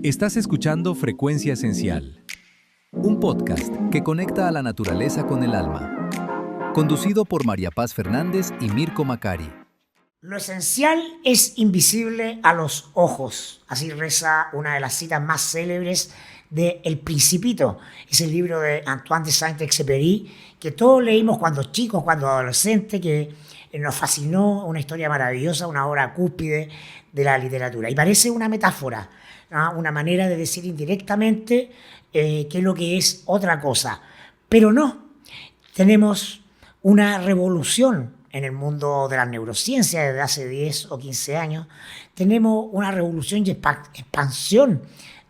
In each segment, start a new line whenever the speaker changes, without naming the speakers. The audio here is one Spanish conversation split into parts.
Estás escuchando Frecuencia Esencial, un podcast que conecta a la naturaleza con el alma. Conducido por María Paz Fernández y Mirko Macari.
Lo esencial es invisible a los ojos. Así reza una de las citas más célebres de El Principito, ese libro de Antoine de Saint-Exupéry que todos leímos cuando chicos, cuando adolescentes, que nos fascinó, una historia maravillosa, una obra cúspide de la literatura. Y parece una metáfora, ¿no? Una manera de decir indirectamente qué es lo que es otra cosa. Pero no, tenemos una revolución en el mundo de las neurociencias desde hace 10 o 15 años. Tenemos una revolución y expansión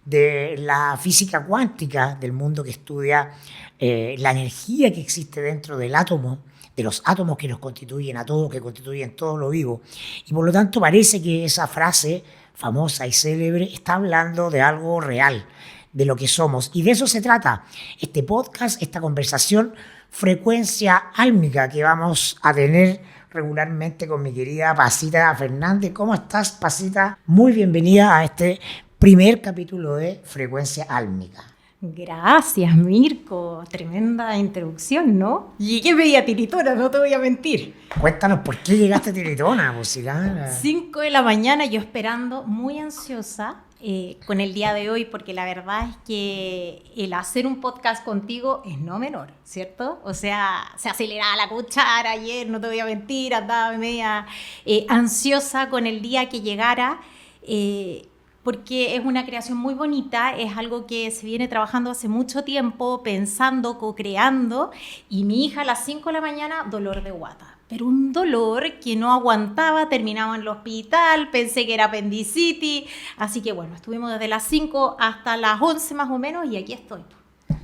de la física cuántica, del mundo que estudia la energía que existe dentro del átomo, de los átomos que nos constituyen a todos, que constituyen todo lo vivo. Y por lo tanto parece que esa frase famosa y célebre está hablando de algo real, de lo que somos. Y de eso se trata este podcast, esta conversación, Frecuencia Álmica, que vamos a tener regularmente con mi querida Pasita Fernández. ¿Cómo estás, Pasita? Muy bienvenida a este primer capítulo de Frecuencia Álmica.
Gracias, Mirko. Tremenda introducción, ¿no? Llegué media tiritona, no te voy a mentir.
Cuéntanos por qué llegaste tiritona, música.
5 de la mañana, yo esperando, muy ansiosa con el día de hoy, porque la verdad es que el hacer un podcast contigo es no menor, ¿cierto? O sea, se aceleraba la cuchara ayer, no te voy a mentir, andaba media ansiosa con el día que llegara, porque es una creación muy bonita, es algo que se viene trabajando hace mucho tiempo, pensando, co-creando, y mi hija a las 5 de la mañana, dolor de guata. Pero un dolor que no aguantaba, terminaba en el hospital, pensé que era apendicitis, así que bueno, estuvimos desde las 5 hasta las 11 más o menos, y aquí estoy.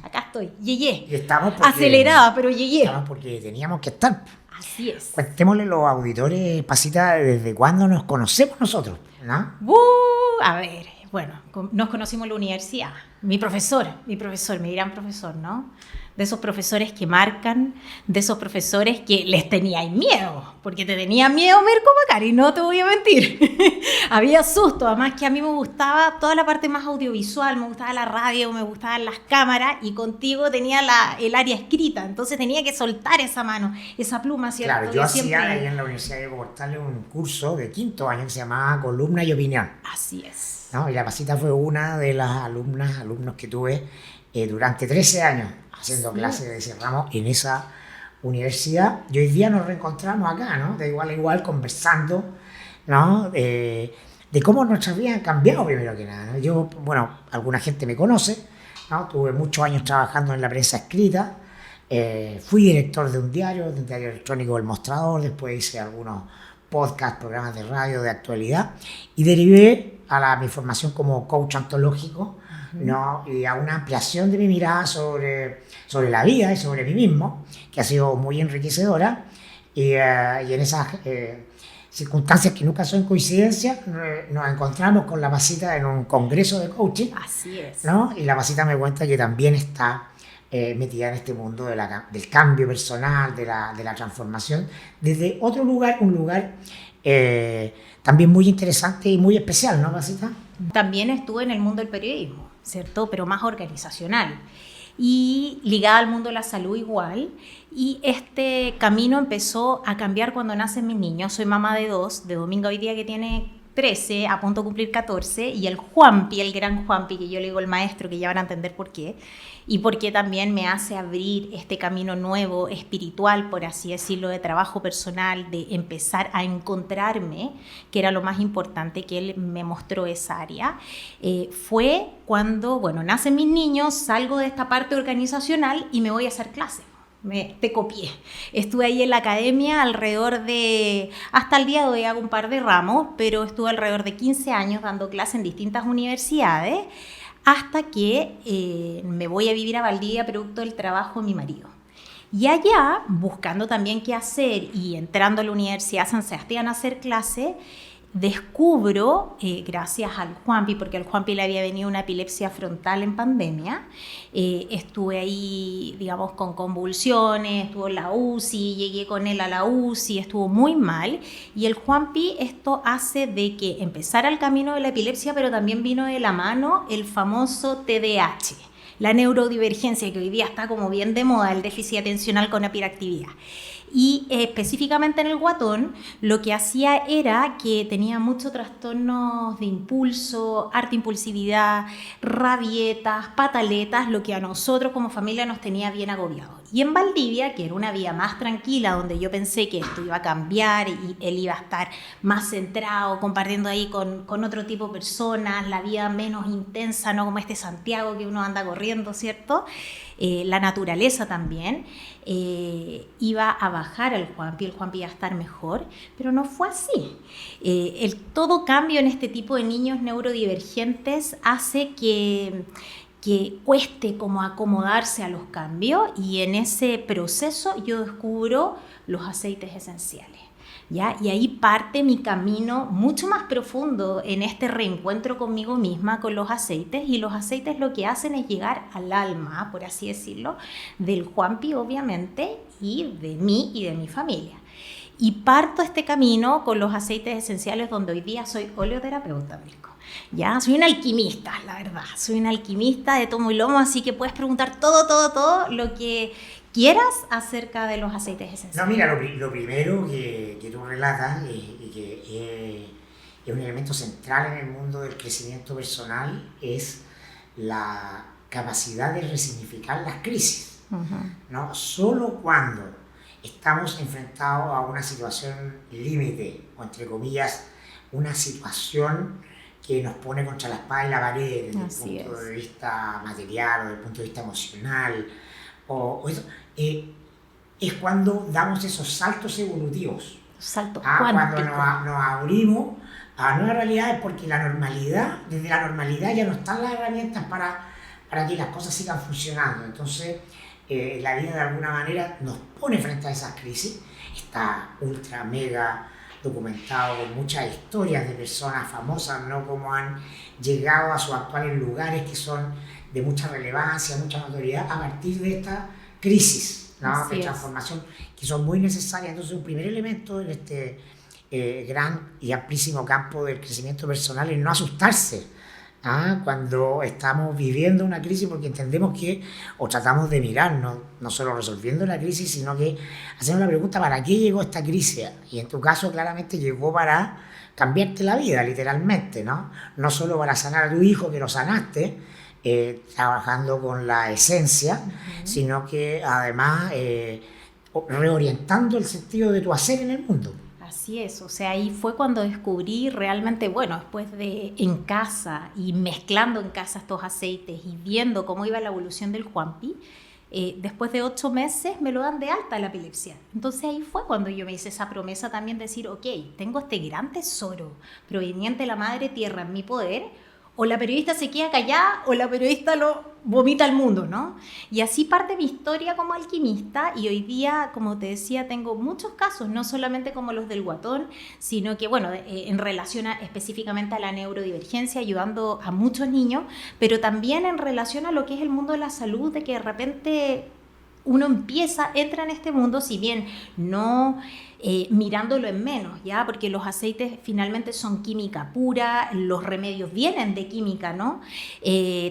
Acá estoy, llegué.
Y estamos porque,
acelerada, pero llegué.
Estamos porque teníamos que estar.
Así es.
Cuéntemosle a los auditores, Pasita, desde cuándo nos conocemos nosotros, ¿no?
A ver, bueno, nos conocimos en la universidad. Mi profesor, mi gran profesor, ¿no? De esos profesores que marcan, de esos profesores que les teníais miedo, porque te tenía miedo Mirko Macari, no te voy a mentir. Había susto, además que a mí me gustaba toda la parte más audiovisual, me gustaba la radio, me gustaban las cámaras, y contigo tenía el área escrita, entonces tenía que soltar esa mano, esa pluma, ¿cierto?
Claro, yo hacía ahí en la Universidad de Portales un curso de quinto año que se llamaba Columna y Opinión.
Así es.
¿No? Y la Pasita fue una de las alumnos que tuve durante 13 años haciendo clases de ese ramo en esa universidad. Y hoy día nos reencontramos acá, ¿no? De igual a igual, conversando, ¿no? De cómo nuestras vidas han cambiado, primero que nada, ¿no? Yo, bueno, alguna gente me conoce, ¿no? Tuve muchos años trabajando en la prensa escrita, fui director de un diario electrónico El Mostrador, después hice algunos podcasts, programas de radio de actualidad, y derivé a mi formación como coach ontológico, ¿no? Y a una ampliación de mi mirada sobre la vida y sobre mí mismo, que ha sido muy enriquecedora, y en esas circunstancias que nunca son coincidencias, nos encontramos con la Pasita en un congreso de coaching.
Así es.
¿No? Y la Pasita me cuenta que también está metida en este mundo del cambio personal, de la transformación, desde otro lugar, un lugar también muy interesante y muy especial, ¿no, Pasita?
También estuve en el mundo del periodismo, ¿cierto? Pero más organizacional y ligada al mundo de la salud igual. Y este camino empezó a cambiar cuando nacen mis niños. Soy mamá de 2, de Dominga hoy día que tiene 13, a punto de cumplir 14, y el Juanpi, el gran Juanpi, que yo le digo el maestro, que ya van a entender por qué, y porque también me hace abrir este camino nuevo, espiritual, por así decirlo, de trabajo personal, de empezar a encontrarme, que era lo más importante, que él me mostró esa área. Fue cuando, bueno, nacen mis niños, salgo de esta parte organizacional y me voy a hacer clases. Te copié. Estuve ahí en la academia alrededor de, hasta el día de hoy hago un par de ramos, pero estuve alrededor de 15 años dando clases en distintas universidades, hasta que me voy a vivir a Valdivia producto del trabajo de mi marido. Y allá, buscando también qué hacer y entrando a la Universidad San Sebastián a hacer clase, descubro, gracias al Juanpi, porque al Juanpi le había venido una epilepsia frontal en pandemia, estuve ahí, digamos, con convulsiones, estuvo en la UCI, llegué con él a la UCI, estuvo muy mal, y el Juanpi esto hace de que empezara el camino de la epilepsia, pero también vino de la mano el famoso TDAH, la neurodivergencia, que hoy día está como bien de moda, el déficit atencional con hiperactividad. Y específicamente en el guatón, lo que hacía era que tenía muchos trastornos de impulso, harta impulsividad, rabietas, pataletas, lo que a nosotros como familia nos tenía bien agobiados. Y en Valdivia, que era una vida más tranquila, donde yo pensé que esto iba a cambiar y él iba a estar más centrado, compartiendo ahí con otro tipo de personas, la vida menos intensa, no como este Santiago que uno anda corriendo, ¿cierto? La naturaleza también, iba a bajar el Juanpi iba a estar mejor, pero no fue así. Todo cambio en este tipo de niños neurodivergentes hace que cueste como acomodarse a los cambios, y en ese proceso yo descubro los aceites esenciales. ¿Ya? Y ahí parte mi camino mucho más profundo en este reencuentro conmigo misma, con los aceites, y los aceites lo que hacen es llegar al alma, por así decirlo, del Juanpi obviamente, y de mí y de mi familia. Y parto este camino con los aceites esenciales, donde hoy día soy oleoterapeuta, Mirko. Ya, soy una alquimista, la verdad, soy una alquimista de tomo y lomo, así que puedes preguntar todo lo que quieras acerca de los aceites esenciales.
No, mira, lo primero que tú relatas y que es un elemento central en el mundo del crecimiento personal es la capacidad de resignificar las crisis. ¿No? Solo cuando estamos enfrentados a una situación límite, o entre comillas, una situación que nos pone contra la espada y la pared desde el punto de vista material o desde el punto de vista emocional, o eso, es cuando damos esos saltos evolutivos.
Saltos
cuando nos abrimos a nuevas realidades, porque desde la normalidad ya no están las herramientas para que las cosas sigan funcionando. Entonces, la vida de alguna manera nos pone frente a esas crisis. Está ultra, mega documentado con muchas historias de personas famosas, ¿no? Cómo han llegado a sus actuales lugares que son de mucha relevancia, mucha notoriedad a partir de esta crisis, ¿no? De transformación, que son muy necesarias. Entonces, un primer elemento en este gran y amplísimo campo del crecimiento personal es no asustarse cuando estamos viviendo una crisis, porque entendemos que, o tratamos de mirarnos, no solo resolviendo la crisis, sino que hacemos la pregunta: ¿para qué llegó esta crisis? Y en tu caso claramente llegó para cambiarte la vida, literalmente, ¿no? No solo para sanar a tu hijo, que lo sanaste, trabajando con la esencia, sino que además reorientando el sentido de tu hacer en el mundo.
Así es, o sea, ahí fue cuando descubrí realmente, bueno, después de en casa y mezclando en casa estos aceites y viendo cómo iba la evolución del Juanpi, después de 8 meses me lo dan de alta la epilepsia. Entonces ahí fue cuando yo me hice esa promesa también de decir, ok, tengo este gran tesoro proveniente de la madre tierra en mi poder, o la periodista se queda callada o la periodista lo vomita al mundo, ¿no? Y así parte mi historia como alquimista, y hoy día, como te decía, tengo muchos casos, no solamente como los del guatón, sino que, bueno, en relación específicamente a la neurodivergencia, ayudando a muchos niños, pero también en relación a lo que es el mundo de la salud, de que de repente uno entra en este mundo, si bien no mirándolo en menos, ¿ya? Porque los aceites finalmente son química pura, los remedios vienen de química, ¿no?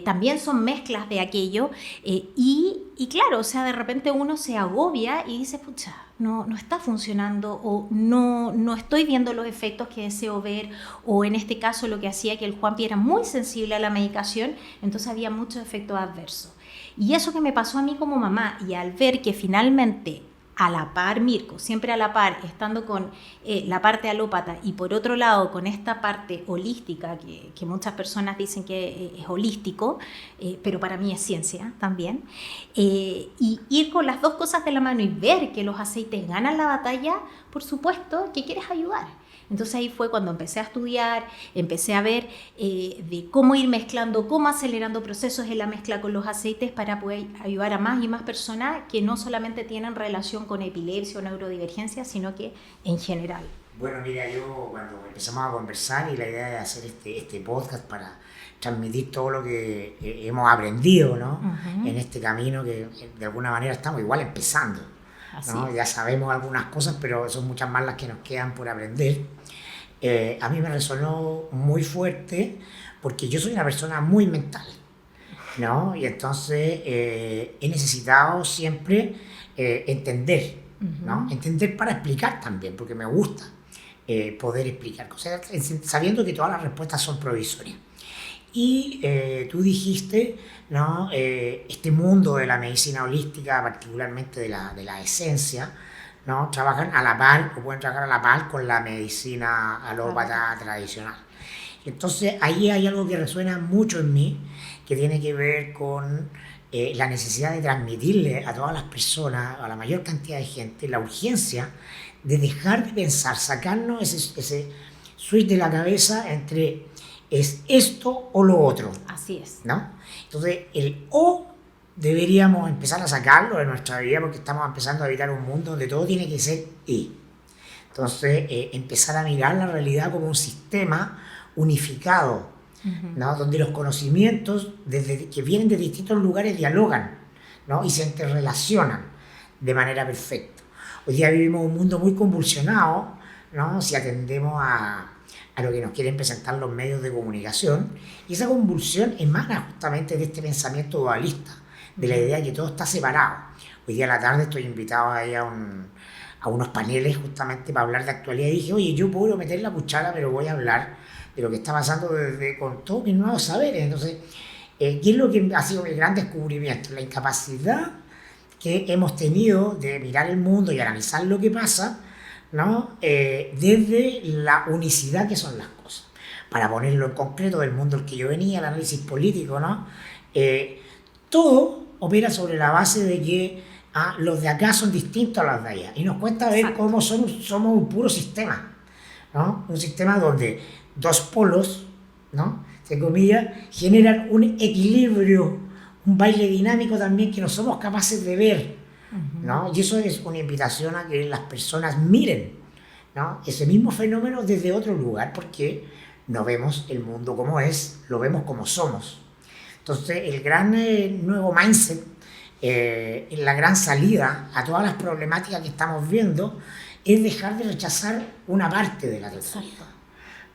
También son mezclas de aquello, y claro, o sea, de repente uno se agobia y dice, pucha, no está funcionando, o no estoy viendo los efectos que deseo ver, o en este caso lo que hacía que el Juanpi era muy sensible a la medicación, entonces había muchos efectos adversos. Y eso que me pasó a mí como mamá, y al ver que finalmente a la par, Mirko, siempre a la par, estando con la parte alópata y por otro lado con esta parte holística, que muchas personas dicen que es holístico, pero para mí es ciencia también, y ir con las dos cosas de la mano y ver que los aceites ganan la batalla, por supuesto que quieres ayudar. Entonces ahí fue cuando empecé a estudiar, empecé a ver de cómo ir mezclando, cómo acelerando procesos en la mezcla con los aceites para poder ayudar a más y más personas que no solamente tienen relación con epilepsia o neurodivergencia, sino que en general.
Bueno, mira, yo cuando empezamos a conversar y la idea de hacer este podcast para transmitir todo lo que hemos aprendido, ¿no? En este camino que de alguna manera estamos igual empezando, ¿no? Ya sabemos algunas cosas, pero son muchas más las que nos quedan por aprender. A mí me resonó muy fuerte porque yo soy una persona muy mental, ¿no? Y entonces he necesitado siempre entender, ¿no? Entender para explicar también, porque me gusta poder explicar cosas, sabiendo que todas las respuestas son provisorias. Y tú dijiste, ¿no? Este mundo de la medicina holística, particularmente de la esencia, ¿no? Trabajan a la par, o pueden trabajar a la par con la medicina alópata tradicional. Entonces ahí hay algo que resuena mucho en mí, que tiene que ver con la necesidad de transmitirle a todas las personas, a la mayor cantidad de gente, la urgencia de dejar de pensar, sacarnos ese switch de la cabeza entre es esto o lo otro.
Así es.
¿No? Entonces el o deberíamos empezar a sacarlo de nuestra vida porque estamos empezando a habitar un mundo donde todo tiene que ser y. Entonces empezar a mirar la realidad como un sistema unificado, ¿no? Donde los conocimientos que vienen de distintos lugares dialogan, ¿no? Y se interrelacionan de manera perfecta. Hoy día vivimos un mundo muy convulsionado, ¿no? Si atendemos a lo que nos quieren presentar los medios de comunicación, y esa convulsión emana justamente de este pensamiento dualista, de la idea de que todo está separado. Hoy día a la tarde estoy invitado ahí a unos paneles justamente para hablar de actualidad y dije, oye, yo puedo meter la cuchara, pero voy a hablar de lo que está pasando con todos mis nuevos saberes. Entonces, ¿qué es lo que ha sido mi gran descubrimiento? La incapacidad que hemos tenido de mirar el mundo y analizar lo que pasa, ¿no? Desde la unicidad que son las cosas. Para ponerlo en concreto del mundo al que yo venía, el análisis político, ¿no? Todo opera sobre la base de que los de acá son distintos a los de allá. Y nos cuesta ver cómo somos un puro sistema, ¿no? Un sistema donde dos polos, ¿no? Entre comillas, generan un equilibrio, un baile dinámico también que no somos capaces de ver, ¿no? Y eso es una invitación a que las personas miren, ¿no? Ese mismo fenómeno desde otro lugar, porque no vemos el mundo como es, lo vemos como somos. Entonces, el gran nuevo mindset, la gran salida a todas las problemáticas que estamos viendo, es dejar de rechazar una parte de la totalidad,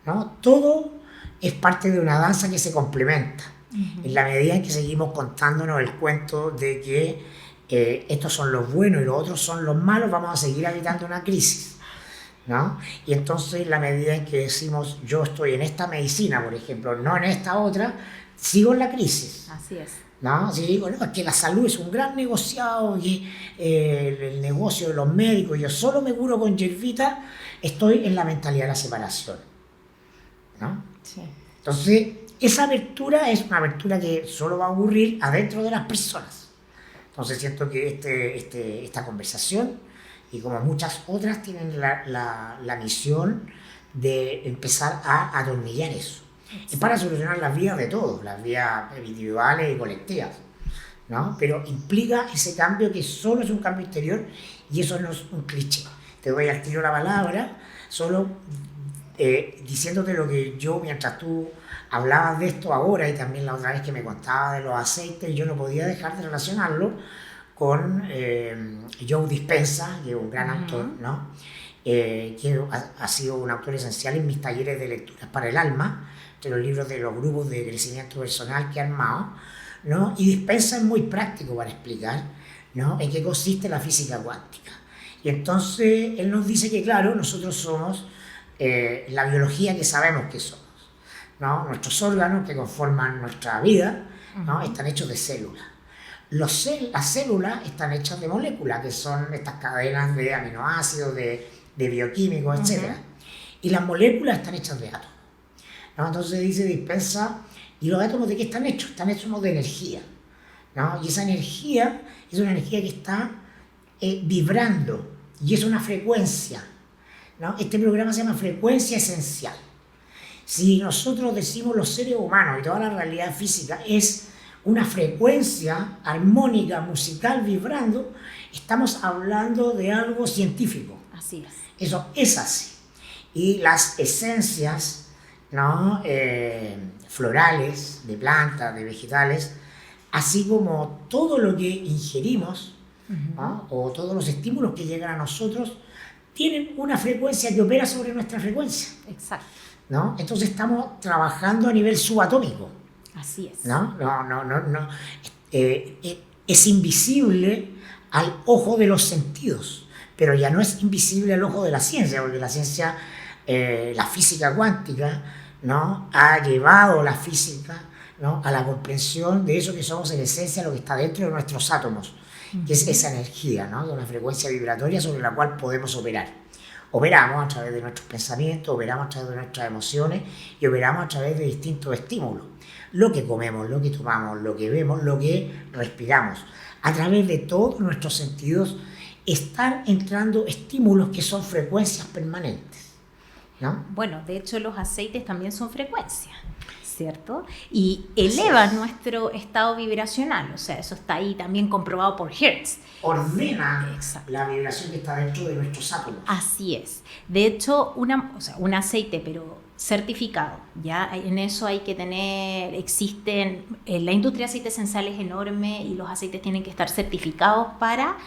¿no? Todo es parte de una danza que se complementa. En la medida en que seguimos contándonos el cuento de que estos son los buenos y los otros son los malos, vamos a seguir habitando una crisis, ¿no? Y entonces, en la medida en que decimos, yo estoy en esta medicina, por ejemplo, no en esta otra, sigo en la crisis.
Así es.
¿No? Si digo, no, es que la salud es un gran negociado, y el negocio de los médicos, yo solo me curo con hierbita, estoy en la mentalidad de la separación, ¿no?
Sí.
Entonces, esa apertura es una apertura que solo va a ocurrir adentro de las personas. Entonces siento que esta conversación, y como muchas otras, tienen la misión de empezar a atornillar eso. Es para solucionar las vidas de todos, las vidas individuales y colectivas, ¿no? Pero implica ese cambio que solo es un cambio interior, y eso no es un cliché. Te doy al tiro la palabra, solo diciéndote lo que yo, mientras tú hablabas de esto ahora, y también la otra vez que me contabas de los aceites, yo no podía dejar de relacionarlo con Joe Dispenza, que es un gran autor, ¿no? Que ha sido un autor esencial en mis talleres de lecturas para el alma, de los libros de los grupos de crecimiento personal que he armado, ¿no? Y Dispenza es muy práctico para explicar, ¿no? En qué consiste la física cuántica. Y entonces él nos dice que, claro, nosotros somos la biología que sabemos que somos, ¿no? Nuestros órganos que conforman nuestra vida, ¿no? Están hechos de células. Las células están hechas de moléculas, que son estas cadenas de aminoácidos, de bioquímicos, etc. Y las moléculas están hechas de átomos, ¿no? Entonces dice Dispenza, ¿y los átomos de qué están hechos? Están hechos de energía, ¿no? Y esa energía es una energía que está vibrando, y es una frecuencia, ¿no? Este programa se llama frecuencia esencial. Si nosotros decimos los seres humanos y toda la realidad física es una frecuencia armónica, musical, vibrando, estamos hablando de algo científico.
Así es.
Eso es así. y las esencias, ¿no? Florales, de plantas, de vegetales, así como todo lo que ingerimos, ¿no? O todos los estímulos que llegan a nosotros, tienen una frecuencia que opera sobre nuestra frecuencia.
Exacto.
¿No? Entonces estamos trabajando a nivel subatómico.
Así es.
¿No? No. Es invisible al ojo de los sentidos, pero ya no es invisible al ojo de la ciencia, porque la ciencia, la física cuántica, ¿no? Ha llevado la física, ¿no? A la comprensión de eso que somos en esencia, lo que está dentro de nuestros átomos, que es esa energía, ¿no? De una frecuencia vibratoria sobre la cual podemos operar. Operamos a través de nuestros pensamientos, operamos a través de nuestras emociones y operamos a través de distintos estímulos. Lo que comemos, lo que tomamos, lo que vemos, lo que respiramos. A través de todos nuestros sentidos están entrando estímulos que son frecuencias permanentes, ¿no?
Bueno, de hecho los aceites también son frecuencias, ¿cierto? Y elevan nuestro estado vibracional, o sea, eso está ahí también comprobado por Hertz.
Ordena
Exacto.
la vibración que está dentro de nuestros átomos.
Así es. De hecho, un aceite, pero certificado, ¿ya? En eso hay que tener, la industria de aceites esenciales es enorme y los aceites tienen que estar certificados para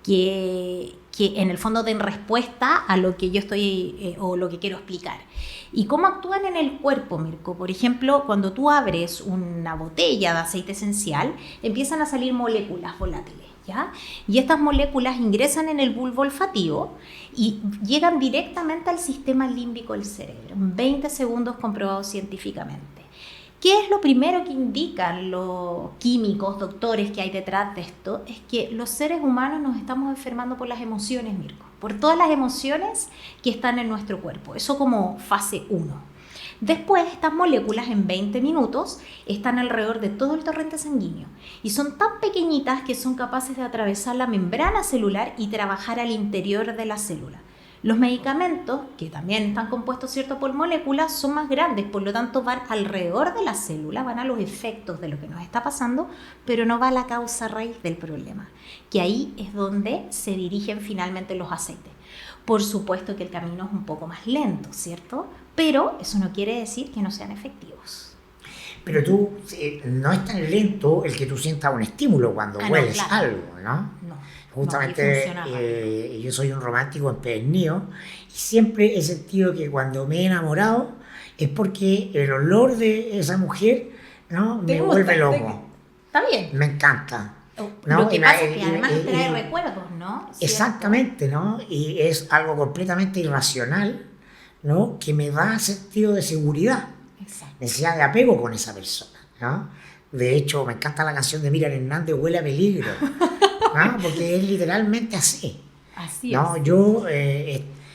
que en el fondo den respuesta a lo que yo estoy o lo que quiero explicar. ¿Y cómo actúan en el cuerpo, Mirko? Por ejemplo, cuando tú abres una botella de aceite esencial, empiezan a salir moléculas volátiles, ¿ya? Y estas moléculas ingresan en el bulbo olfativo y llegan directamente al sistema límbico del cerebro, en 20 segundos comprobado científicamente. ¿Qué es lo primero que indican los químicos, doctores que hay detrás de esto? Es que los seres humanos nos estamos enfermando por las emociones, Mirko, por todas las emociones que están en nuestro cuerpo. Eso como fase 1. Después, estas moléculas en 20 minutos están alrededor de todo el torrente sanguíneo y son tan pequeñitas que son capaces de atravesar la membrana celular y trabajar al interior de la célula. Los medicamentos, que también están compuestos, ¿cierto?, por moléculas, son más grandes, por lo tanto van alrededor de la célula, van a los efectos de lo que nos está pasando, pero no va a la causa raíz del problema, que ahí es donde se dirigen finalmente los aceites. Por supuesto que el camino es un poco más lento, ¿cierto? Pero eso no quiere decir que no sean efectivos.
Pero tú, no es tan lento el que tú sientas un estímulo cuando hueles
claro.
algo, ¿no?
No.
Justamente yo soy un romántico empedernido y siempre he sentido que cuando me he enamorado es porque el olor de esa mujer, ¿no? Me vuelve loco.
Está bien.
Me encanta.
¿no? Lo que pasa es que además trae recuerdos, ¿no?
Exactamente, ¿no? Y es algo completamente irracional, ¿no? Que me da sentido de seguridad,
Exacto.
necesidad de apego con esa persona, ¿no? De hecho, me encanta la canción de Miriam Hernández, Huele a peligro, ¿no? Porque es literalmente así.
Así
¿no?
es.
Yo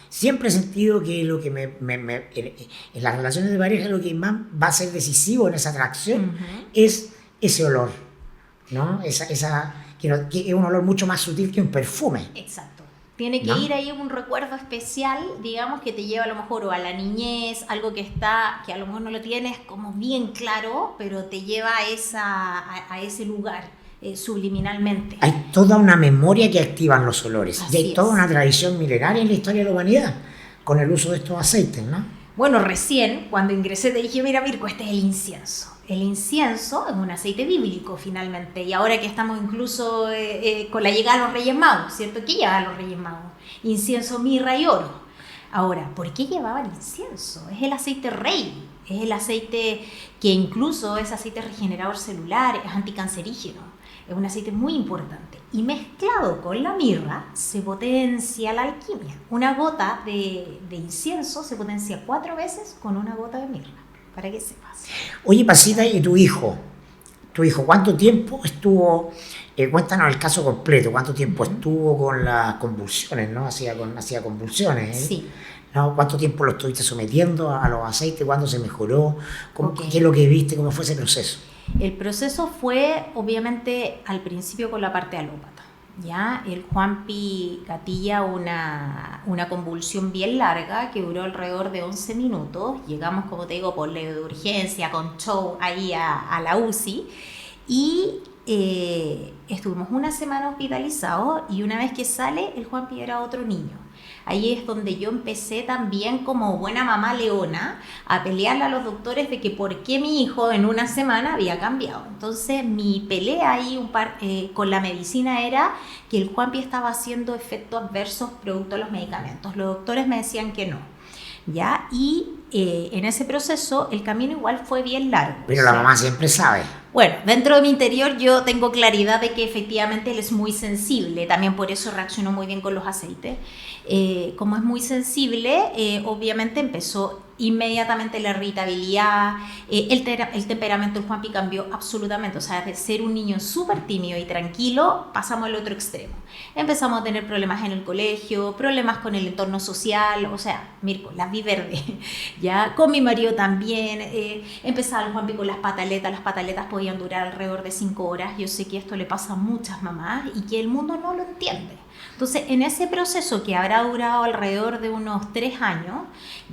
siempre he sentido que lo que en las relaciones de pareja lo que más va a ser decisivo en esa atracción es ese olor, ¿no? Que es un olor mucho más sutil que un perfume.
Exacto. Tiene que ir ahí un recuerdo especial, digamos, que te lleva a lo mejor o a la niñez, algo que a lo mejor no lo tienes como bien claro, pero te lleva a ese lugar subliminalmente.
Hay toda una memoria que activan los olores.
Así
y hay toda una tradición milenaria en la historia de la humanidad con el uso de estos aceites, ¿no?
Bueno, recién cuando ingresé te dije, mira Mirko, este es el incienso. El incienso es un aceite bíblico finalmente, y ahora que estamos incluso con la llegada de los Reyes Magos, ¿cierto? ¿Qué llevaban los Reyes Magos? Incienso, mirra y oro. Ahora, ¿por qué llevaban incienso? Es el aceite rey, es el aceite que incluso es aceite regenerador celular, es anticancerígeno, es un aceite muy importante. Y mezclado con la mirra se potencia la alquimia. Una gota de incienso se potencia 4 veces con una gota de mirra. Para que sepas. Oye,
Pasita, ¿y tu hijo? ¿Cuánto tiempo estuvo? Cuéntanos el caso completo. ¿Cuánto tiempo estuvo con las convulsiones, ¿no? Hacía convulsiones.
Sí.
¿No? ¿Cuánto tiempo lo estuviste sometiendo a los aceites? ¿Cuándo se mejoró? ¿Qué es lo que viste? ¿Cómo fue ese proceso?
El proceso fue, obviamente, al principio con la parte alópata. ¿Ya? El Juanpi gatilla una convulsión bien larga que duró alrededor de 11 minutos. Llegamos, como te digo, por ley de urgencia, con show ahí a la UCI. Y estuvimos una semana hospitalizados y una vez que sale, el Juanpi era otro niño. Ahí es donde yo empecé también como buena mamá leona a pelearle a los doctores de que por qué mi hijo en una semana había cambiado. Entonces mi pelea ahí con la medicina era que el Juanpi estaba haciendo efectos adversos producto de los medicamentos. Los doctores me decían que no, ¿ya? Y en ese proceso el camino igual fue bien largo.
Pero la mamá siempre sabe.
Bueno, dentro de mi interior yo tengo claridad de que efectivamente él es muy sensible, también por eso reaccionó muy bien con los aceites. Como es muy sensible, obviamente empezó inmediatamente la irritabilidad, el temperamento del Juanpi cambió absolutamente, o sea, de ser un niño súper tímido y tranquilo, pasamos al otro extremo. Empezamos a tener problemas en el colegio, problemas con el entorno social, o sea, Mirko, la vi verde, ya, con mi marido también, empezaba el Juanpi con las pataletas podían durar alrededor de 5 horas, yo sé que esto le pasa a muchas mamás y que el mundo no lo entiende. Entonces, en ese proceso que habrá durado alrededor de unos 3 años,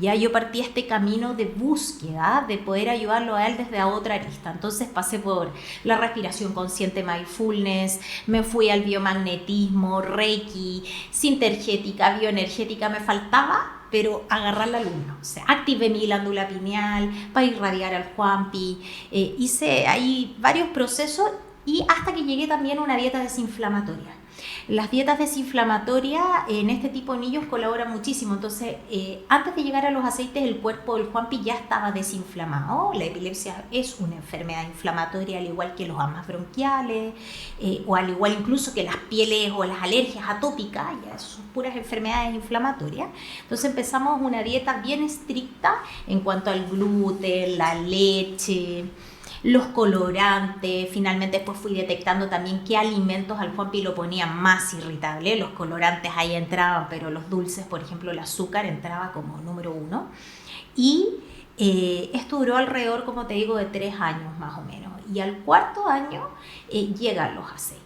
ya yo partí este camino de búsqueda de poder ayudarlo a él desde a otra arista. Entonces pasé por la respiración consciente, mindfulness, me fui al biomagnetismo, reiki, sintergética, bioenergética, me faltaba, pero agarrar la luna. O sea, activé mi glándula pineal para irradiar al Juanpi, hice ahí varios procesos y hasta que llegué también a una dieta desinflamatoria. Las dietas desinflamatorias en este tipo de niños colaboran muchísimo. Entonces, antes de llegar a los aceites, el cuerpo del Juanpi ya estaba desinflamado. La epilepsia es una enfermedad inflamatoria, al igual que los asmas bronquiales, o al igual incluso que las pieles o las alergias atópicas, ya son puras enfermedades inflamatorias. Entonces, empezamos una dieta bien estricta en cuanto al gluten, la leche, los colorantes. Finalmente después fui detectando también qué alimentos al Juanpi lo ponían más irritable. Los colorantes ahí entraban, pero los dulces, por ejemplo el azúcar, entraba como número 1. Y esto duró alrededor, como te digo, de 3 años más o menos. Y al 4.º año llegan los aceites.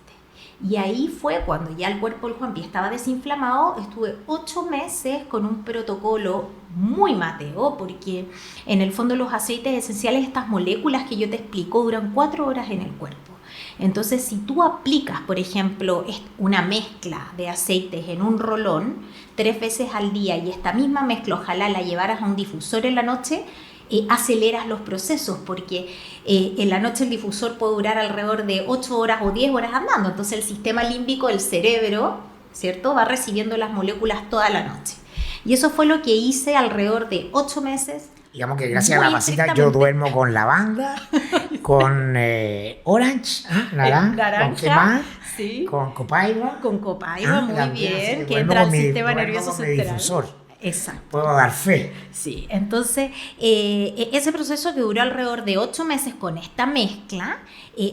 Y ahí fue cuando ya el cuerpo del Juanpi estaba desinflamado. Estuve 8 meses con un protocolo muy mateo, porque en el fondo los aceites esenciales, estas moléculas que yo te explico, duran 4 horas en el cuerpo. Entonces, si tú aplicas, por ejemplo, una mezcla de aceites en un rolón 3 veces al día y esta misma mezcla ojalá la llevaras a un difusor en la noche, aceleras los procesos, porque en la noche el difusor puede durar alrededor de 8 horas o 10 horas andando. Entonces el sistema límbico del cerebro, ¿cierto?, va recibiendo las moléculas toda la noche. Y eso fue lo que hice alrededor de 8 meses.
Digamos que gracias a la masita yo duermo con lavanda, con orange, naranja, con qué más,
sí,
con copaiba.
Con copaiba, muy bien, que entra al sistema nervioso central. Exacto.
Puedo dar fe.
Sí, entonces ese proceso que duró alrededor de 8 meses con esta mezcla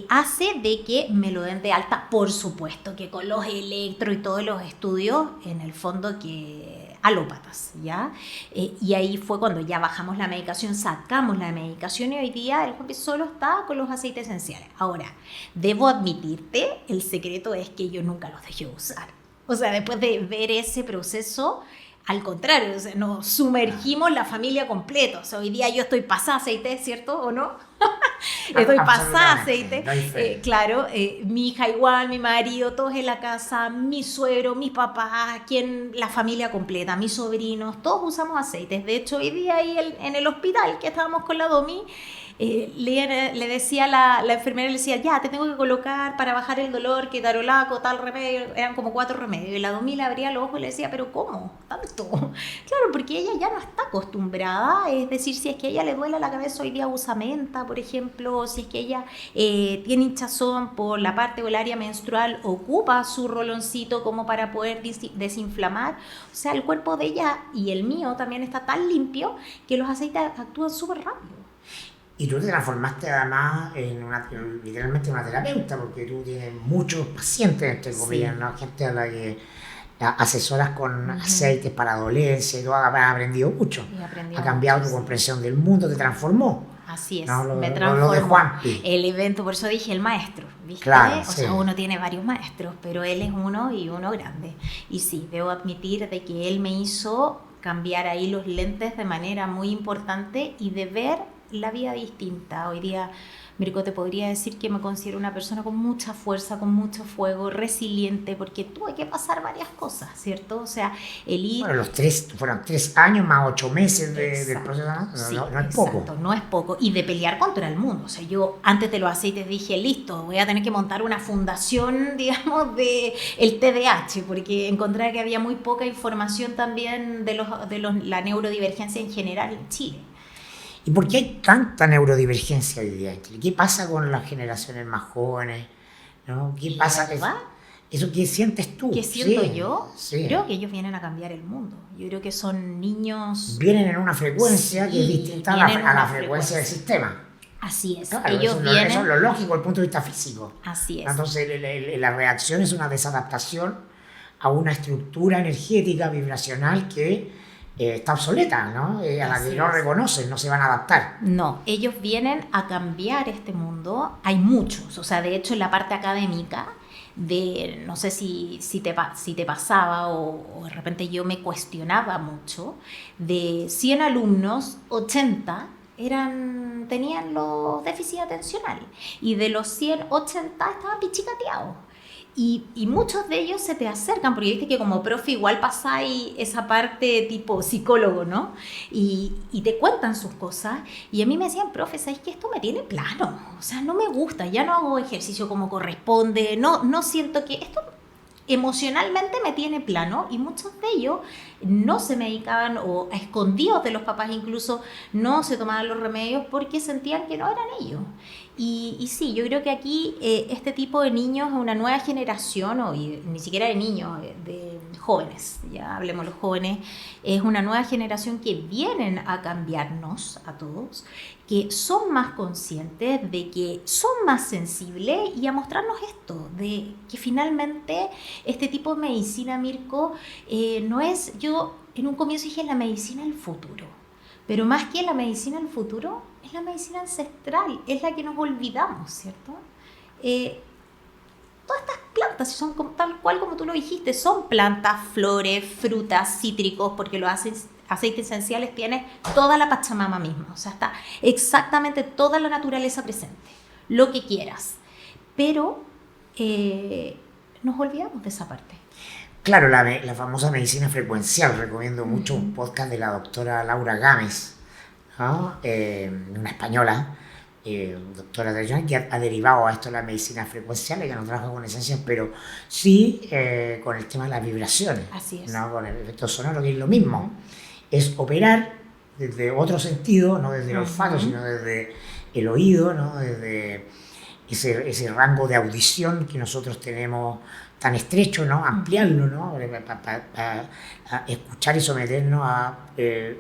hace de que me lo den de alta, por supuesto, que con los electro y todos los estudios, en el fondo que alópatas, ¿ya? Y ahí fue cuando ya bajamos la medicación, sacamos la medicación y hoy día el Juanpi solo está con los aceites esenciales. Ahora, debo admitirte, el secreto es que yo nunca los dejé usar. O sea, después de ver ese proceso, al contrario, o sea, nos sumergimos la familia completa. O sea, hoy día yo estoy pasada aceite, ¿cierto o no? Estoy pasada aceite. Claro, mi hija igual, mi marido, todos en la casa, mi suegro, mis papás, la familia completa, mis sobrinos, todos usamos aceites. De hecho, hoy día ahí en el hospital que estábamos con la Domi, le decía la enfermera, le decía, ya, te tengo que colocar para bajar el dolor, que tarolaco, tal remedio, eran como 4 remedios, y la Domi le abría los ojos y le decía, pero ¿cómo? ¿Tanto? Claro, porque ella ya no está acostumbrada, es decir, si es que a ella le duele la cabeza, hoy día usa menta, por ejemplo, si es que ella tiene hinchazón por la parte o el área menstrual, ocupa su roloncito como para poder desinflamar. O sea, el cuerpo de ella y el mío también está tan limpio que los aceites actúan súper rápido.
Y tú te transformaste además literalmente en una terapeuta, porque tú tienes muchos pacientes, entre comillas, ¿no? Gente a la que asesoras con aceites para dolencia, y tú has aprendido mucho. Ha cambiado tu comprensión del mundo, te transformó.
Así es,
no,
me transformó.
Lo de Juanpi.
El evento, por eso dije el maestro, ¿viste?
Claro,
o sea, uno tiene varios maestros, pero él es uno y uno grande. Y sí, debo admitir de que él me hizo cambiar ahí los lentes de manera muy importante y de ver la vida distinta. Hoy día Mirko, te podría decir que me considero una persona con mucha fuerza, con mucho fuego, resiliente, porque tuve que pasar varias cosas, ¿cierto? O sea, el ir...
Bueno, fueron 3 años más 8 meses del proceso, ¿no?
Sí,
No es poco.
exacto, no es poco. Y de pelear contra el mundo. O sea, yo antes de los aceites dije, listo, voy a tener que montar una fundación, digamos, de el TDAH, porque encontré que había muy poca información también de la neurodivergencia en general en Chile.
¿Y por qué hay tanta neurodivergencia hoy día en Chile? ¿Qué pasa con las generaciones más jóvenes? ¿No? ¿Qué pasa? ¿Eso qué sientes tú?
¿Qué siento yo?
Sí.
Creo que ellos vienen a cambiar el mundo. Yo creo que son niños...
Vienen en una frecuencia que es distinta a la frecuencia del sistema.
Así es.
Claro,
ellos
eso
vienen...
es lo lógico desde el punto de vista físico.
Así es.
Entonces, la reacción es una desadaptación a una estructura energética vibracional que está obsoleta, ¿no? A la que no reconocen, no se van a adaptar.
No, ellos vienen a cambiar este mundo. Hay muchos, o sea, de hecho en la parte académica, no sé si te pasaba o de repente yo me cuestionaba mucho, de 100 alumnos, 80 tenían los déficits atencionales y de los 100, 80 estaban pichicateados. Y muchos de ellos se te acercan, porque viste que como profe igual pasáis esa parte tipo psicólogo, ¿no? Y te cuentan sus cosas. Y a mí me decían, profe, ¿sabes qué? Esto me tiene plano. O sea, no me gusta, ya no hago ejercicio como corresponde, no siento que esto emocionalmente me tiene plano. Y muchos de ellos no se medicaban o a escondidos de los papás incluso no se tomaban los remedios porque sentían que no eran ellos. Y sí, yo creo que aquí este tipo de niños es una nueva generación, ni siquiera de niños, de jóvenes, ya hablemos los jóvenes, es una nueva generación que vienen a cambiarnos a todos, que son más conscientes, de que son más sensibles y a mostrarnos esto, de que finalmente este tipo de medicina, Mirko, no es, yo en un comienzo dije la medicina del futuro. Pero más que la medicina del futuro, es la medicina ancestral, es la que nos olvidamos, ¿cierto? Todas estas plantas son tal cual como tú lo dijiste, son plantas, flores, frutas, cítricos, porque los aceites esenciales tiene toda la Pachamama misma, o sea, está exactamente toda la naturaleza presente, lo que quieras. Pero nos olvidamos de esa parte.
Claro, la famosa medicina frecuencial. Recomiendo mucho un podcast de la doctora Laura Gámez, ¿no? Una española, doctora de que ha derivado a esto la medicina frecuencial. Ella no trabaja con esencias, pero sí con el tema de las vibraciones.
Así es.
¿No? Con el efecto sonoro, que es lo mismo. Es operar desde otro sentido, no desde el olfato, sino desde el oído, ¿no? Desde ese rango de audición que nosotros tenemos tan estrecho, ¿no? Ampliarlo, ¿no? Para escuchar y someternos a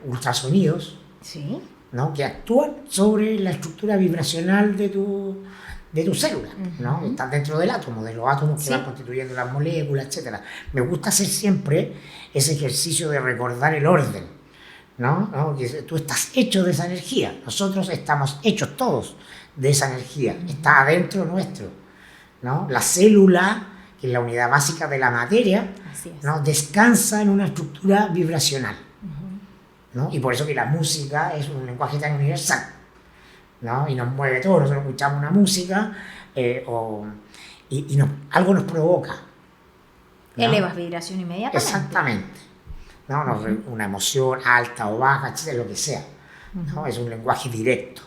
ultrasonidos,
Sí.
¿no? Que actúan sobre la estructura vibracional de tu célula, ¿no? Están dentro del átomo, de los átomos que van constituyendo las moléculas, etc. Me gusta hacer siempre ese ejercicio de recordar el orden, ¿no? Que tú estás hecho de esa energía, nosotros estamos hechos todos de esa energía, está adentro nuestro, ¿no? La célula, que es la unidad básica de la materia, ¿no? Descansa en una estructura vibracional, ¿no? Y por eso que la música es un lenguaje tan universal, ¿no? Y nos mueve todo. Nosotros escuchamos una música y algo nos provoca, ¿no?
Elevas vibración inmediatamente.
Exactamente, ¿no? Una emoción alta o baja, etcétera, lo que sea, ¿no? Es un lenguaje directo.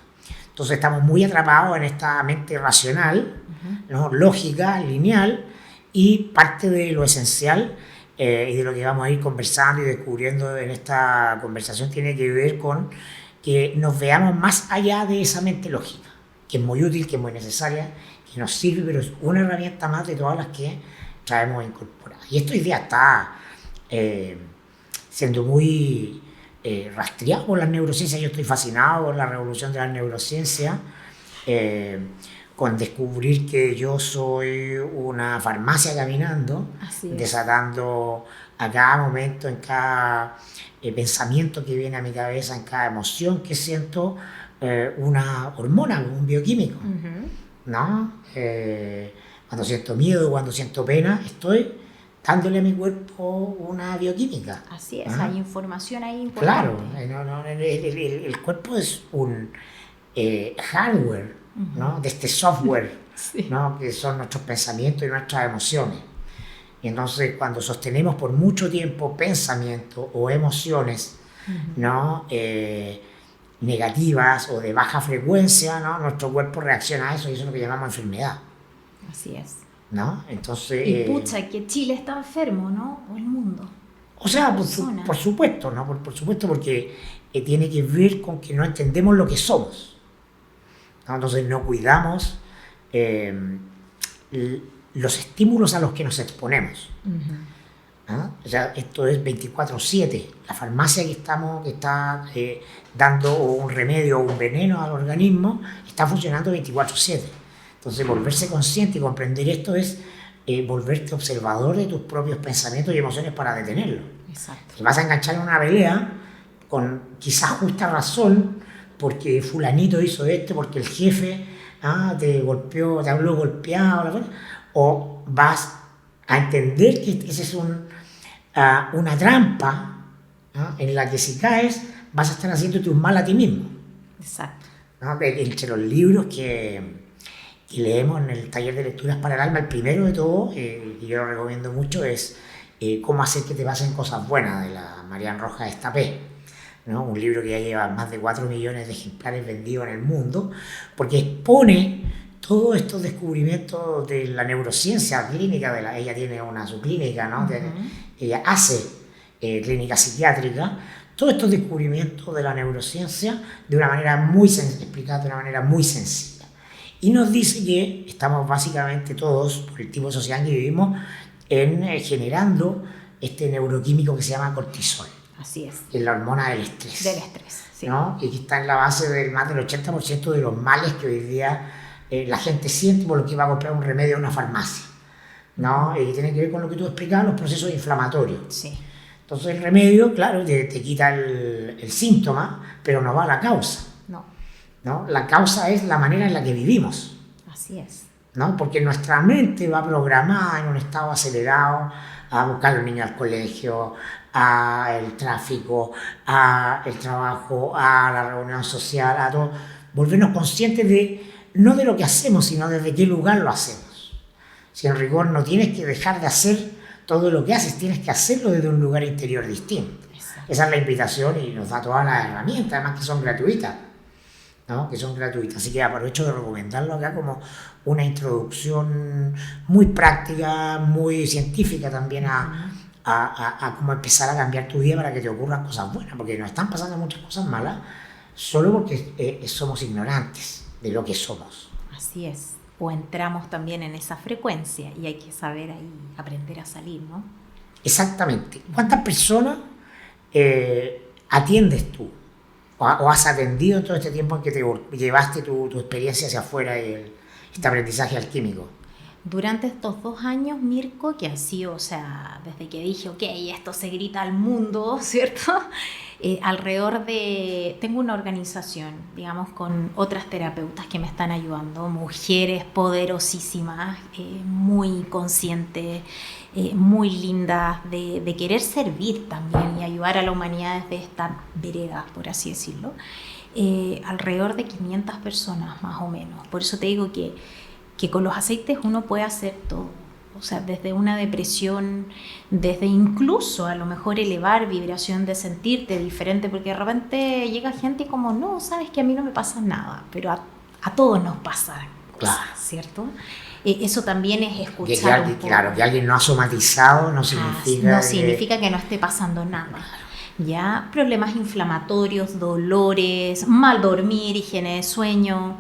Entonces estamos muy atrapados en esta mente racional, ¿no? Lógica, lineal, y parte de lo esencial y de lo que vamos a ir conversando y descubriendo en esta conversación tiene que ver con que nos veamos más allá de esa mente lógica, que es muy útil, que es muy necesaria, que nos sirve, pero es una herramienta más de todas las que traemos incorporadas. Y esto hoy día está siendo muy rastreado por las neurociencias. Yo estoy fascinado por la revolución de las neurociencias, con descubrir que yo soy una farmacia caminando, desatando a cada momento, en cada pensamiento que viene a mi cabeza, en cada emoción que siento, una hormona, un bioquímico, ¿no? Cuando siento miedo, cuando siento pena, estoy dándole a mi cuerpo una bioquímica.
Así es, hay información ahí importante.
Claro, el cuerpo es un hardware, ¿no? De este software,
Sí.
¿no? Que son nuestros pensamientos y nuestras emociones. Y entonces, cuando sostenemos por mucho tiempo pensamientos o emociones, ¿no? Negativas o de baja frecuencia, ¿no? Nuestro cuerpo reacciona a eso y eso es lo que llamamos enfermedad,
Así es.
¿no? Entonces,
Y pucha, que Chile está enfermo, ¿no? O el mundo.
o sea,
Persona.
por supuesto, ¿no? Por supuesto, porque tiene que ver con que no entendemos lo que somos, ¿no? Entonces no cuidamos los estímulos a los que nos exponemos. ¿Ah? O sea, esto es 24/7. La farmacia que está dando un remedio o un veneno al organismo está funcionando 24/7. Entonces, volverse consciente y comprender esto es volverte observador de tus propios pensamientos y emociones para detenerlo.
Exacto.
Te vas a enganchar en una pelea con quizás justa razón, porque fulanito hizo esto, porque el jefe te golpeó, te habló golpeado, o vas a entender que ese es una trampa, ¿no? En la que si caes vas a estar haciéndote un mal a ti mismo,
Exacto.
¿no? Entre los libros que leemos en el taller de lecturas para el alma, el primero de todo, que yo lo recomiendo mucho, es Cómo hacer que te pasen cosas buenas, de la Marian Rojas Estapé, ¿no? Un libro que ya lleva más de 4 millones de ejemplares vendidos en el mundo, porque expone todos estos descubrimientos de la neurociencia clínica. Ella tiene su clínica, ¿no? Ella hace clínica psiquiátrica. Todos estos descubrimientos de la neurociencia de una manera explicada de una manera muy sencilla. Y nos dice que estamos básicamente todos, por el tipo de sociedad en que vivimos, generando este neuroquímico que se llama cortisol.
Así es.
Que es la hormona del estrés.
Del estrés, sí.
¿No? Y que está en la base del más del 80% de los males que hoy día la gente siente por lo que va a comprar un remedio en una farmacia, ¿no? Y tiene que ver con lo que tú explicabas, los procesos inflamatorios.
Sí.
Entonces el remedio, claro, te quita el síntoma, pero no va a la causa, ¿no? La causa es la manera en la que vivimos.
Así es.
¿No? Porque nuestra mente va programada en un estado acelerado a buscar a los niños al colegio, al tráfico, al trabajo, a la reunión social, a todo. Volvernos conscientes no de lo que hacemos, sino desde qué lugar lo hacemos. Si en rigor no tienes que dejar de hacer todo lo que haces, tienes que hacerlo desde un lugar interior distinto.
Exacto.
Esa es la invitación y nos da todas las herramientas, además que son gratuitas, ¿no? Que son gratuitas. Así que aprovecho de recomendarlo acá como una introducción muy práctica, muy científica también a cómo empezar a cambiar tu vida para que te ocurran cosas buenas, porque nos están pasando muchas cosas malas solo porque somos ignorantes de lo que somos.
Así es. O entramos también en esa frecuencia y hay que saber ahí aprender a salir, ¿no?
Exactamente. ¿Cuántas personas atiendes tú o has atendido en todo este tiempo en que te llevaste tu experiencia hacia afuera y este aprendizaje alquímico?
Durante estos 2 años, Mirko, que ha sido, o sea, desde que dije, ok, esto se grita al mundo, ¿cierto? Tengo una organización, digamos, con otras terapeutas que me están ayudando, mujeres poderosísimas, muy conscientes, muy lindas, de querer servir también y ayudar a la humanidad desde esta vereda, por así decirlo. Alrededor de 500 personas más o menos. Por eso te digo que con los aceites uno puede hacer todo. O sea, desde una depresión, desde incluso a lo mejor elevar vibración de sentirte diferente, porque de repente llega gente y como, no, sabes que a mí no me pasa nada, pero a todos nos pasa cosas,
Claro.
¿cierto? Eso también es escuchar un poco.
Claro, que alguien no ha somatizado no significa
que no esté pasando nada. Ya, problemas inflamatorios, dolores, mal dormir, higiene de sueño,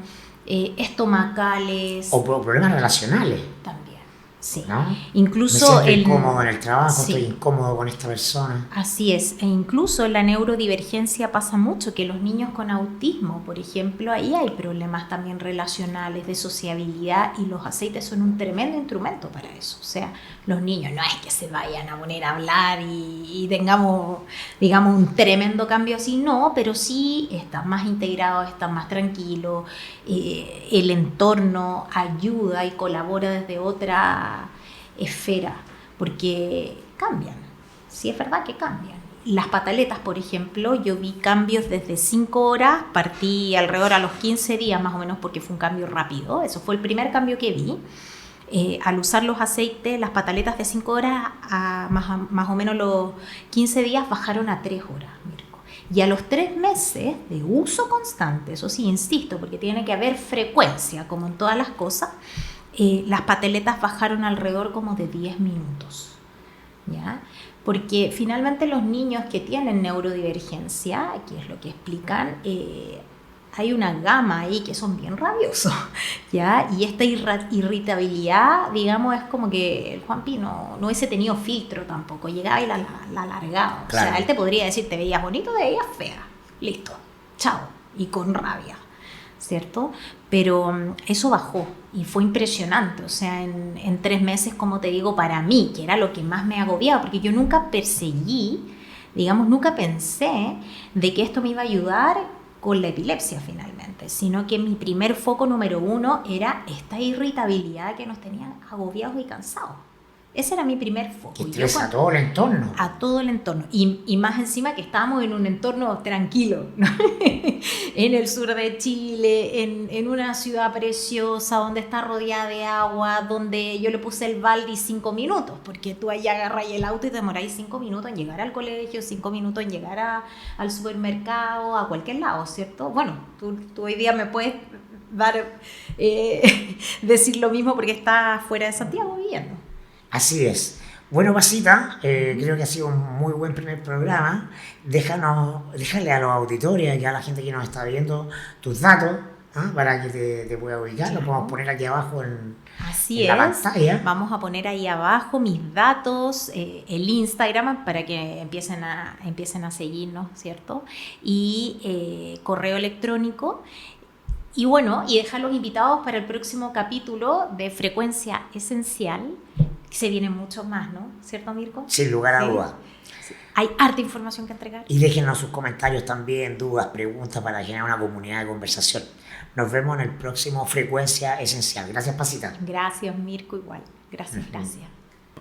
estomacales.
O problemas relacionales.
También, sí.
¿No?
Incluso
me siento incómodo en el trabajo,
sí.
estoy incómodo con esta persona.
Así es, e incluso en la neurodivergencia pasa mucho, que los niños con autismo, por ejemplo, ahí hay problemas también relacionales, de sociabilidad, y los aceites son un tremendo instrumento para eso. O sea, los niños no es que se vayan a poner a hablar y tengamos, digamos, un tremendo cambio así, no, pero sí están más integrados, están más tranquilos, el entorno ayuda y colabora desde otra esfera, porque cambian. Sí, es verdad que cambian. las pataletas, por ejemplo, yo vi cambios desde 5 horas, partí alrededor a los 15 días más o menos porque fue un cambio rápido, eso fue el primer cambio que vi. Al usar los aceites, las pataletas de 5 horas a más o menos los 15 días bajaron a 3 horas, Mirko. Y a los 3 meses de uso constante, eso sí, insisto, porque tiene que haber frecuencia, como en todas las cosas, las pataletas bajaron alrededor como de 10 minutos, ¿ya? Porque finalmente los niños que tienen neurodivergencia, que es lo que explican, hay una gama ahí que son bien rabiosos, ¿ya? Y esta irritabilidad, digamos, es como que el Juanpi no hubiese tenido filtro tampoco, llegaba y la alargaba. Claro. O sea, él te podría decir, te veías bonito, te veías fea, listo, chao, y con rabia, ¿cierto? Pero eso bajó y fue impresionante, o sea, en 3 meses, como te digo, para mí, que era lo que más me agobiaba, porque yo nunca perseguí, digamos, nunca pensé de que esto me iba a ayudar con la epilepsia finalmente, sino que mi primer foco número 1 era esta irritabilidad que nos tenían agobiados y cansados. Ese era mi primer foco.
Que estresa a todo el entorno.
A todo el entorno. Y más encima que estábamos en un entorno tranquilo, ¿no? En el sur de Chile, en una ciudad preciosa, donde está rodeada de agua, donde yo le puse el balde 5 minutos, porque tú ahí agarras el auto y te demoráis 5 minutos en llegar al colegio, 5 minutos en llegar al supermercado, a cualquier lado, ¿cierto? Bueno, tú hoy día me puedes decir lo mismo porque estás fuera de Santiago viviendo.
Así es. Bueno, Pasita, creo que ha sido un muy buen primer programa. Déjale a los auditores y a la gente que nos está viendo tus datos, ¿eh? Para que te pueda ubicar. Lo podemos poner aquí abajo en la pantalla.
Vamos a poner ahí abajo mis datos, el Instagram para que empiecen a seguirnos, ¿cierto? Y correo electrónico. Y bueno, y dejarlos invitados para el próximo capítulo de Frecuencia Esencial. Se viene mucho más, ¿no? ¿Cierto, Mirko?
Sin lugar a dudas.
Sí. Hay harta información que entregar.
Y déjenos sus comentarios también, dudas, preguntas para generar una comunidad de conversación. Nos vemos en el próximo Frecuencia Esencial. Gracias, Pasita.
Gracias, Mirko, igual. Gracias.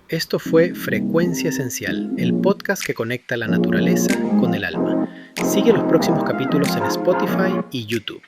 Esto fue Frecuencia Esencial, el podcast que conecta la naturaleza con el alma. Sigue los próximos capítulos en Spotify y YouTube.